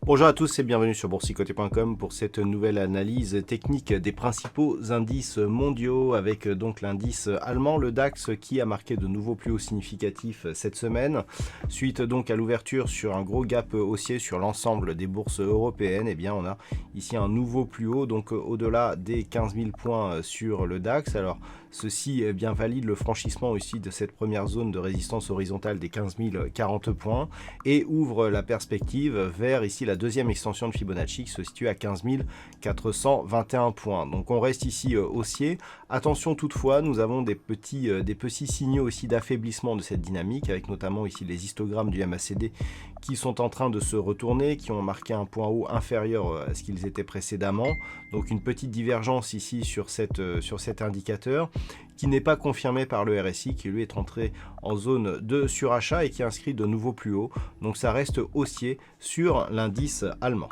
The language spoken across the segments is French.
Bonjour à tous et bienvenue sur boursicoté.com pour cette nouvelle analyse technique des principaux indices mondiaux avec donc l'indice allemand, le DAX, qui a marqué de nouveaux plus hauts significatifs cette semaine. Suite donc à l'ouverture sur un gros gap haussier sur l'ensemble des bourses européennes, et bien on a ici un nouveau plus haut, donc au-delà des 15 000 points sur le DAX. Alors ceci bien valide le franchissement aussi de cette première zone de résistance horizontale des 15 040 points et ouvre la perspective vers ici la deuxième extension de Fibonacci qui se situe à 15 421 points. Donc on reste ici haussier. Attention toutefois, nous avons des petits signaux aussi d'affaiblissement de cette dynamique, avec notamment ici les histogrammes du MACD qui sont en train de se retourner, qui ont marqué un point haut inférieur à ce qu'ils étaient précédemment. Donc une petite divergence ici sur cet indicateur qui n'est pas confirmé par le RSI, qui lui est entré en zone de surachat et qui inscrit de nouveaux plus hauts. Donc ça reste haussier sur l'indice allemand.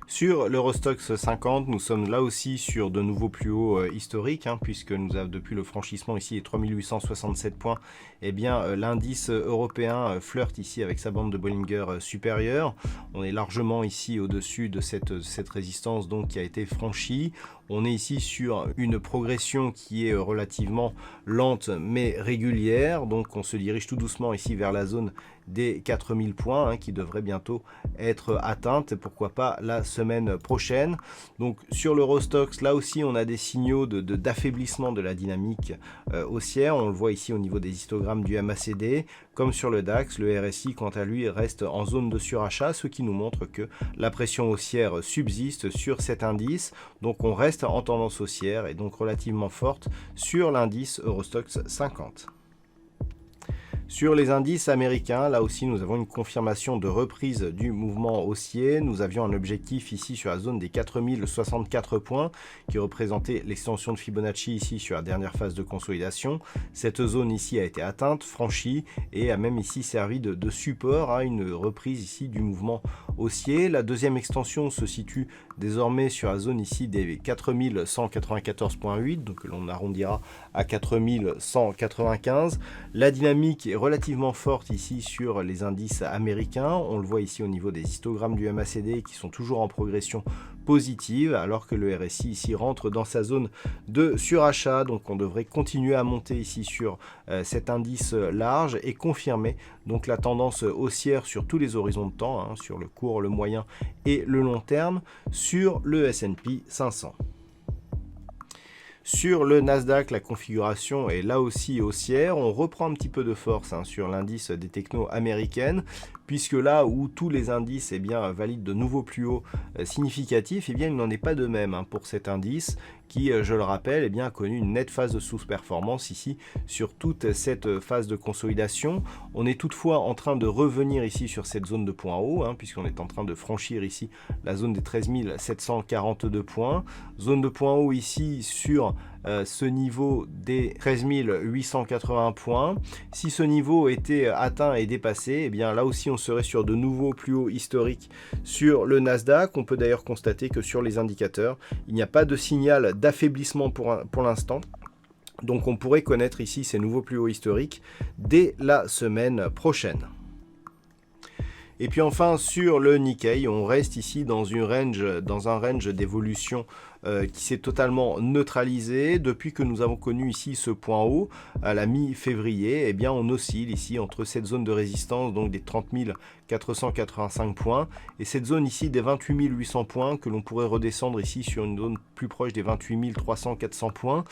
Sur l'Eurostoxx 50, nous sommes là aussi sur de nouveaux plus hauts historiques, puisque nous avons depuis le franchissement ici les 3867 points, eh bien l'indice européen flirte ici avec sa bande de Bollinger supérieure. On est largement ici au-dessus de cette résistance donc qui a été franchie. On est ici sur une progression qui est relativement lente mais régulière, donc on se dirige tout doucement ici vers la zone des 4000 points qui devrait bientôt être atteinte, pourquoi pas la semaine prochaine. Donc sur l'Eurostoxx, là aussi on a des signaux d'affaiblissement de la dynamique haussière, on le voit ici au niveau des histogrammes du MACD, comme sur le DAX, le RSI quant à lui reste en zone de surachat, ce qui nous montre que la pression haussière subsiste sur cet indice, donc on reste en tendance haussière et donc relativement forte sur l'indice Eurostoxx 50. Sur les indices américains, là aussi nous avons une confirmation de reprise du mouvement haussier. Nous avions un objectif ici sur la zone des 4064 points qui représentait l'extension de Fibonacci ici sur la dernière phase de consolidation. Cette zone ici a été atteinte, franchie et a même ici servi de support à une reprise ici du mouvement haussier. La deuxième extension se situe désormais sur la zone ici des 4194,8, donc l'on arrondira à 4195. La dynamique est relativement forte ici sur les indices américains. On le voit ici au niveau des histogrammes du MACD qui sont toujours en progression positive, alors que le RSI ici rentre dans sa zone de surachat. Donc on devrait continuer à monter ici sur cet indice large et confirmer donc la tendance haussière sur tous les horizons de temps, sur le court, le moyen et le long terme, sur le S&P 500. Sur le Nasdaq, la configuration est là aussi haussière. On reprend un petit peu de force sur l'indice des technos américaines, puisque là où tous les indices valident de nouveaux plus hauts significatifs, il n'en est pas de même pour cet indice qui, je le rappelle, a connu une nette phase de sous-performance ici sur toute cette phase de consolidation. On est toutefois en train de revenir ici sur cette zone de points hauts, puisqu'on est en train de franchir ici la zone des 13 742 points. Zone de points hauts ici sur ce niveau des 13 880 points. Si ce niveau était atteint et dépassé, là aussi on serait sur de nouveaux plus hauts historiques sur le Nasdaq. On peut d'ailleurs constater que sur les indicateurs, il n'y a pas de signal d'affaiblissement pour l'instant. Donc on pourrait connaître ici ces nouveaux plus hauts historiques dès la semaine prochaine. Et puis enfin sur le Nikkei, on reste ici dans un range d'évolution qui s'est totalement neutralisé depuis que nous avons connu ici ce point haut à la mi-février. On oscille ici entre cette zone de résistance donc des 30 485 points et cette zone ici des 28 800 points que l'on pourrait redescendre ici sur une zone plus proche des 28 300-400 points.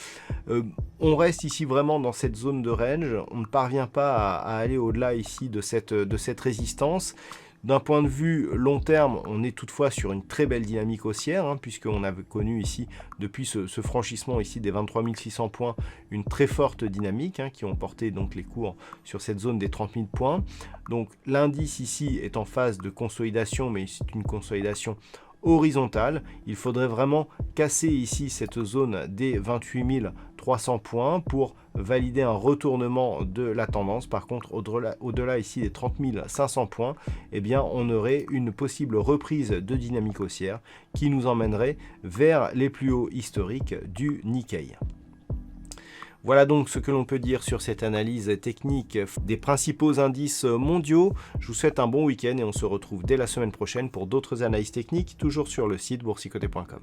On reste ici vraiment dans cette zone de range, on ne parvient pas à aller au-delà ici de cette résistance. D'un point de vue long terme, on est toutefois sur une très belle dynamique haussière, puisqu'on avait connu ici, depuis ce franchissement ici des 23 600 points, une très forte dynamique qui ont porté donc les cours sur cette zone des 30 000 points. Donc l'indice ici est en phase de consolidation, mais c'est une consolidation horizontale. Il faudrait vraiment casser ici cette zone des 28 300 points pour valider un retournement de la tendance. Par contre, au-delà ici des 30 500 points, eh bien, on aurait une possible reprise de dynamique haussière qui nous emmènerait vers les plus hauts historiques du Nikkei. Voilà donc ce que l'on peut dire sur cette analyse technique des principaux indices mondiaux. Je vous souhaite un bon week-end et on se retrouve dès la semaine prochaine pour d'autres analyses techniques, toujours sur le site boursicoté.com.